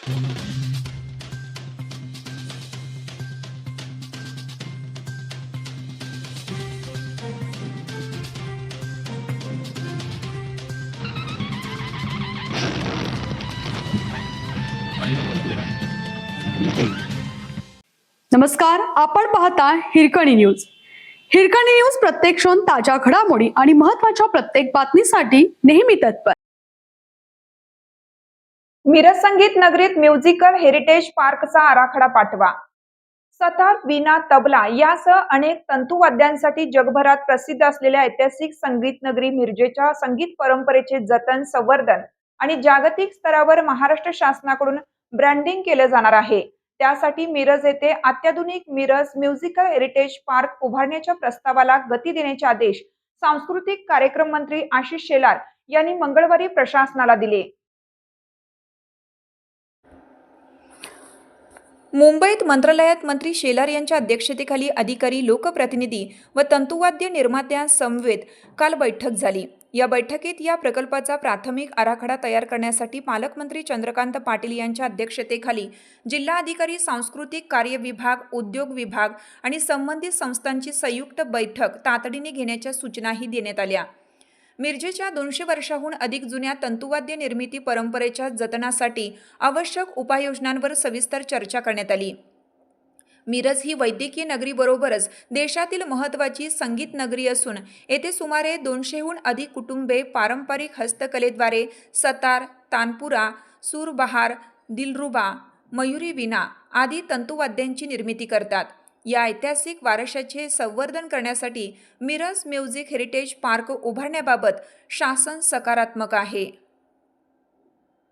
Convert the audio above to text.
नमस्कार, आपण पाहता हिरकणी न्यूज. हिरकणी न्यूज प्रत्येक क्षण ताज्या घडामोडी आणि महत्त्वाच्या प्रत्येक बातमीसाठी नेहमी तत्पर. मिरज संगीत नगरीत म्युझिकल हेरिटेज पार्कचा आराखडा पाठवा. सतार, वीणा, तबला यासह अनेक तंतुवाद्यांसाठी जगभरात प्रसिद्ध असलेल्या ऐतिहासिक संगीत नगरी मिरजेच्या संगीत परंपरेचे जतन, संवर्धन आणि जागतिक स्तरावर महाराष्ट्र शासनाकडून ब्रँडिंग केलं जाणार आहे. त्यासाठी मिरज येथे अत्याधुनिक मिरज म्युझिकल हेरिटेज पार्क उभारण्याच्या प्रस्तावाला गती देण्याचे आदेश सांस्कृतिक कार्यक्रम मंत्री आशिष शेलार यांनी मंगळवारी प्रशासनाला दिले. मुंबईत मंत्रालयात मंत्री शेलार यांच्या अध्यक्षतेखाली अधिकारी, लोकप्रतिनिधी व तंतुवाद्य निर्मात्यांसमवेत काल बैठक झाली. या बैठकीत या प्रकल्पाचा प्राथमिक आराखडा तयार करण्यासाठी पालकमंत्री चंद्रकांत पाटील यांच्या अध्यक्षतेखाली जिल्हाधिकारी, सांस्कृतिक कार्य विभाग, उद्योग विभाग आणि संबंधित संस्थांची संयुक्त बैठक तातडीने घेण्याच्या सूचनाही देण्यात आल्या. मिरजेच्या 200 वर्षांहून अधिक जुन्या तंतुवाद्य निर्मिती परंपरेच्या जतनासाठी आवश्यक उपाययोजनांवर सविस्तर चर्चा करण्यात आली. मिरज ही वैद्यकीय नगरीबरोबरच देशातील महत्त्वाची संगीत नगरी असून येथे सुमारे 200हून अधिक कुटुंबे पारंपरिक हस्तकलेद्वारे सतार, तानपुरा, सूरबहार, दिलरुबा, मयुरी, वीणा आदी तंतुवाद्यांची निर्मिती करतात. या ऐतिहासिक वारशाचे संवर्धन करण्यासाठी मिरज म्युझिक हेरिटेज पार्क उभारण्याबाबत शासन सकारात्मक आहे.